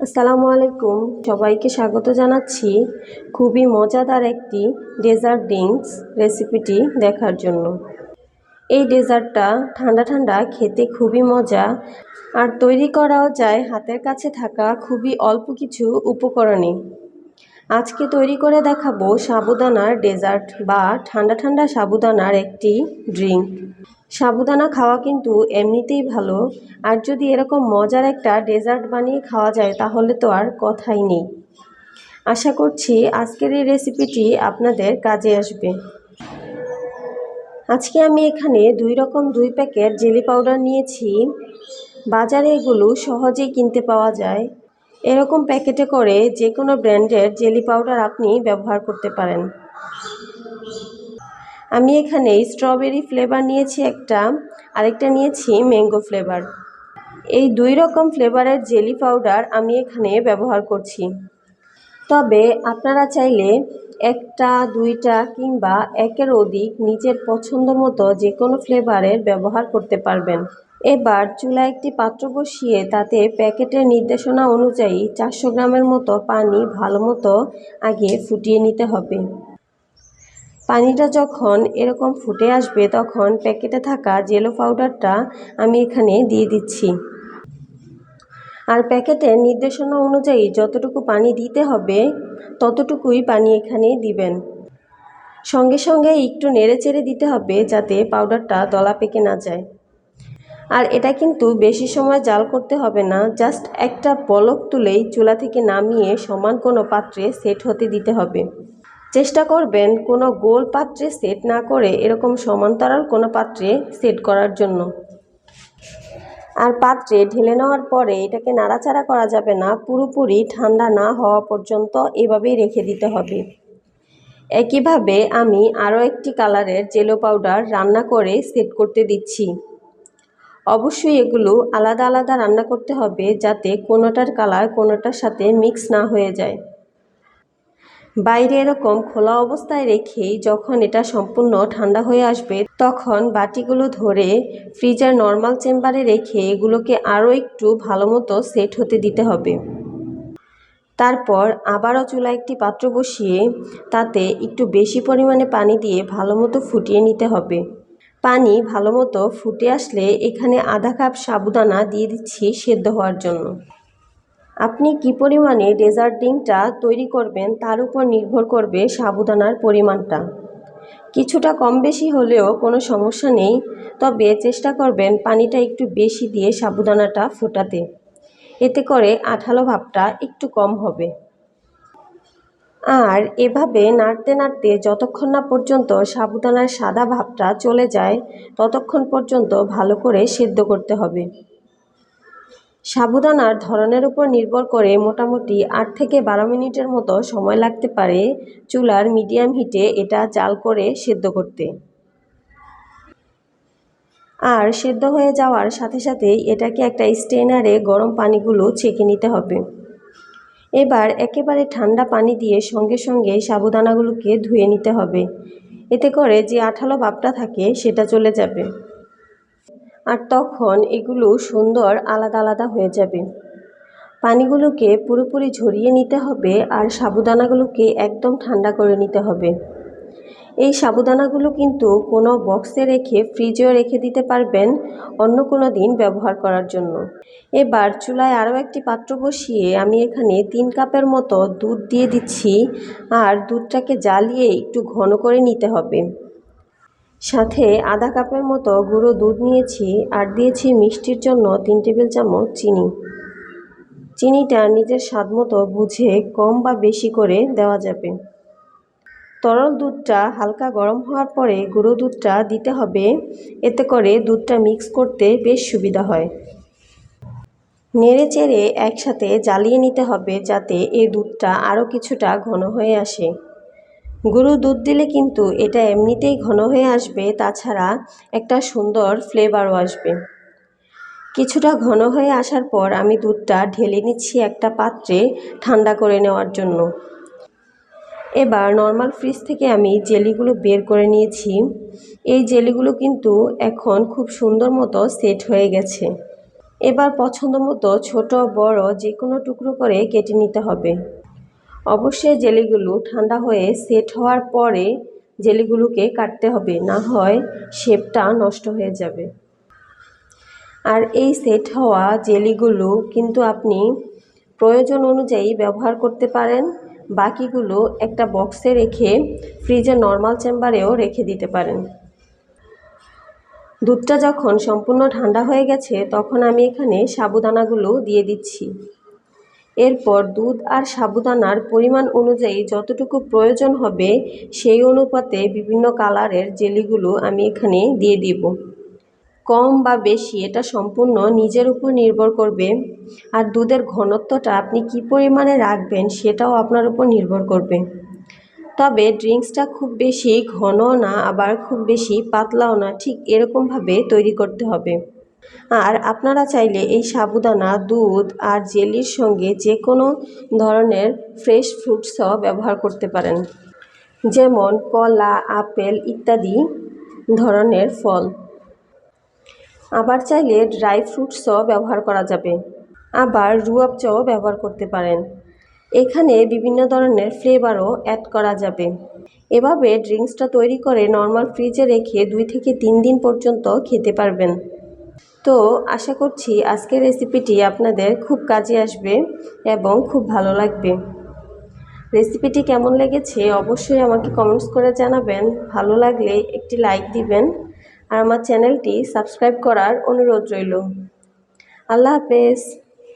আসসালামু আলাইকুম, সবাইকে স্বাগত জানাচ্ছি খুবই মজাদার একটি ডেজার্ট ড্রিঙ্কস রেসিপিটি দেখার জন্য। এই ডেজার্টটা ঠান্ডা ঠান্ডা খেতে খুবই মজা, আর তৈরি করাও যায় হাতের কাছে থাকা খুবই অল্প কিছু উপকরণে। আজকে তৈরি করে দেখাবো সাবুদানার ডেজার্ট বা ঠান্ডা ঠান্ডা সাবুদানার একটি ড্রিঙ্ক। সাবুদানা খাওয়া কিন্তু এমনিতেই ভালো, আর যদি এরকম মজার একটা ডেজার্ট বানিয়ে খাওয়া যায় তাহলে তো আর কথাই নেই। আশা করছি আজকের এই রেসিপিটি আপনাদের কাজে আসবে। আজকে আমি এখানে দুই প্যাকেট জেলি পাউডার নিয়েছি। বাজারে এগুলো সহজেই কিনতে পাওয়া যায়। এরকম প্যাকেটে করে যে কোনো ব্র্যান্ডের জেলি পাউডার আপনি ব্যবহার করতে পারেন। আমি এখানে স্ট্রবেরি ফ্লেভার নিয়েছি একটা, আরেকটা নিয়েছি ম্যাঙ্গো ফ্লেভার। এই দুই রকম ফ্লেভারের জেলি পাউডার আমি এখানে ব্যবহার করছি। তবে আপনারা চাইলে একটা, দুইটা কিংবা একের অধিক নিজের পছন্দ মতো যে কোনো ফ্লেভারের ব্যবহার করতে পারবেন। এবার চুলায় একটি পাত্র বসিয়ে তাতে প্যাকেটের নির্দেশনা অনুযায়ী 400 গ্রামের মতো পানি ভালোমতো আগে ফুটিয়ে নিতে হবে। পানিটা যখন এরকম ফুটে আসবে তখন প্যাকেটে থাকা জেলো পাউডারটা আমি এখানে দিয়ে দিচ্ছি। আর প্যাকেটের নির্দেশনা অনুযায়ী যতটুকু পানি দিতে হবে ততটুকুই পানি এখানে দিবেন। সঙ্গে সঙ্গে একটু নেড়েচেড়ে দিতে হবে যাতে পাউডারটা দলা পেকে না যায়। আর এটা কিন্তু বেশি সময় জাল করতে হবে না, জাস্ট একটা বলক তুলেই চুলা থেকে নামিয়ে সমান কোনো পাত্রে সেট হতে দিতে হবে। চেষ্টা করবেন কোনো গোল পাত্রে সেট না করে এরকম সমান্তরাল কোনো পাত্রে সেট করার জন্য। আর পাত্রে ঢেলে নেওয়ার পরে এটাকে নাড়াচাড়া করা যাবে না, পুরোপুরি ঠান্ডা না হওয়া পর্যন্ত এভাবেই রেখে দিতে হবে। একইভাবে আমি আরও একটি কালারের জেলো পাউডার রান্না করে সেট করতে দিচ্ছি। অবশ্যই এগুলো আলাদা আলাদা রান্না করতে হবে যাতে কোনোটার কালার কোনোটার সাথে মিক্স না হয়ে যায়। বাইরে এরকম খোলা অবস্থায় রেখেই যখন এটা সম্পূর্ণ ঠান্ডা হয়ে আসবে তখন বাটিগুলো ধরে ফ্রিজের নর্মাল চেম্বারে রেখে এগুলোকে আরও একটু ভালো মতো সেট হতে দিতে হবে। তারপর আবারও চুলায় একটি পাত্র বসিয়ে তাতে একটু বেশি পরিমাণে পানি দিয়ে ভালো মতো ফুটিয়ে নিতে হবে। পানি ভালো মতো ফুটে আসলে এখানে আধা কাপ সাবুদানা দিয়ে দিচ্ছি সেদ্ধ হওয়ার জন্য। আপনি কি পরিমাণে ডেজার্ট ড্রিঙ্কটা তৈরি করবেন তার উপর নির্ভর করবে সাবুদানার পরিমাণটা। কিছুটা কম বেশি হলেও কোনো সমস্যা নেই, তবে চেষ্টা করবেন পানিটা একটু বেশি দিয়ে সাবুদানাটা ফোটাতে। এতে করে আঠালো ভাবটা একটু কম হবে। আর এভাবে নাড়তে নাড়তে যতক্ষণ না পর্যন্ত সাবুদানার সাদা ভাবটা চলে যায় ততক্ষণ পর্যন্ত ভালো করে সেদ্ধ করতে হবে। সাবুদানার ধরনের উপর নির্ভর করে মোটামুটি 8 থেকে 12 মিনিটের মতো সময় লাগতে পারে চুলার মিডিয়াম হিটে এটা জাল করে সেদ্ধ করতে। আর সেদ্ধ হয়ে যাওয়ার সাথে সাথেই এটাকে একটা স্ট্রেনারে গরম পানিগুলো ছেঁকে নিতে হবে। এবার একেবারে ঠান্ডা পানি দিয়ে সঙ্গে সঙ্গে সাবুদানাগুলোকে ধুয়ে নিতে হবে। এতে করে যে আঠালো ভাবটা থাকে সেটা চলে যাবে, আর তখন এগুলো সুন্দর আলাদা আলাদা হয়ে যাবে। পানিগুলোকে পুরোপুরি ঝরিয়ে নিতে হবে আর সাবুদানাগুলোকে একদম ঠান্ডা করে নিতে হবে। এই সাবুদানাগুলো কিন্তু কোনো বক্সে রেখে ফ্রিজেও রেখে দিতে পারবেন অন্য কোনো দিন ব্যবহার করার জন্য। এবার চুলায় আরও একটি পাত্র বসিয়ে আমি এখানে 3 কাপের মতো দুধ দিয়ে দিচ্ছি, আর দুধটাকে জ্বালিয়ে একটু ঘন করে নিতে হবে। সাথে আধা কাপের মতো গুঁড়ো দুধ নিয়েছি, আর দিয়েছি মিষ্টির জন্য 3 টেবিল চামচ চিনি। চিনিটা নিজের স্বাদ মতো বুঝে কম বা বেশি করে দেওয়া যাবে। তরল দুধটা হালকা গরম হওয়ার পরে গুঁড়ো দুধটা দিতে হবে, এতে করে দুধটা মিক্স করতে বেশ সুবিধা হয়। নেড়ে চেড়ে একসাথে জ্বালিয়ে নিতে হবে যাতে এই দুধটা আরও কিছুটা ঘন হয়ে আসে। গুঁড়ো দুধ দিলে কিন্তু এটা এমনিতেই ঘন হয়ে আসবে, তাছাড়া একটা সুন্দর ফ্লেভারও আসবে। কিছুটা ঘন হয়ে আসার পর আমি দুধটা ঢেলে নিচ্ছি একটা পাত্রে ঠান্ডা করে নেওয়ার জন্য। এবার নর্মাল ফ্রিজ থেকে আমি জেলিগুলো বের করে নিয়েছি। এই জেলিগুলো কিন্তু এখন খুব সুন্দর মতো সেট হয়ে গেছে। এবার পছন্দ মতো ছোট বড় যে কোনো টুকরো করে কেটে নিতে হবে। অবশ্যই জেলিগুলো ঠান্ডা হয়ে সেট হওয়ার পরে জেলিগুলোকে কাটতে হবে, না হয় শেপটা নষ্ট হয়ে যাবে। আর এই সেট হওয়া জেলিগুলো কিন্তু আপনি প্রয়োজন অনুযায়ী ব্যবহার করতে পারেন। বাকিগুলো একটা বক্সে রেখে ফ্রিজে নর্মাল চেম্বারেও রেখে দিতে পারেন। দুধটা যখন সম্পূর্ণ ঠান্ডা হয়ে গেছে তখন আমি এখানে সাবুদানাগুলো দিয়ে দিচ্ছি। এরপর দুধ আর সাবুদানার পরিমাণ অনুযায়ী যতটুকু প্রয়োজন হবে সেই অনুপাতে বিভিন্ন কালারের জেলিগুলো আমি এখানে দিয়ে দিব। কম বা বেশি এটা সম্পূর্ণ নিজের উপর নির্ভর করবে। আর দুধের ঘনত্বটা আপনি কি পরিমাণে রাখবেন সেটাও আপনার উপর নির্ভর করবে। তবে ড্রিঙ্কসটা খুব বেশি ঘন না, আবার খুব বেশি পাতলাও না, ঠিক এরকমভাবে তৈরি করতে হবে। আর আপনারা চাইলে এই সাবুদানা, দুধ আর জেলির সঙ্গে যে কোনো ধরনের ফ্রেশ ফ্রুটসও ব্যবহার করতে পারেন, যেমন কলা, আপেল ইত্যাদি ধরনের ফল। আবার চাইলে ড্রাই ফ্রুটসও ব্যবহার করা যাবে। আবার রুয়াবজাও ব্যবহার করতে পারেন। এখানে বিভিন্ন ধরনের ফ্লেভারও অ্যাড করা যাবে। এভাবে ড্রিঙ্কসটা তৈরি করে নর্মাল ফ্রিজে রেখে 2 থেকে 3 দিন পর্যন্ত খেতে পারবেন। তো আশা করছি আজকের রেসিপিটি আপনাদের খুব কাজে আসবে এবং খুব ভালো লাগবে। রেসিপিটি কেমন লেগেছে অবশ্যই আমাকে কমেন্টস করে জানাবেন। ভালো লাগলে একটি লাইক দিবেন আর আমার চ্যানেলটি সাবস্ক্রাইব করার অনুরোধ রইল। আল্লাহ হাফেজ।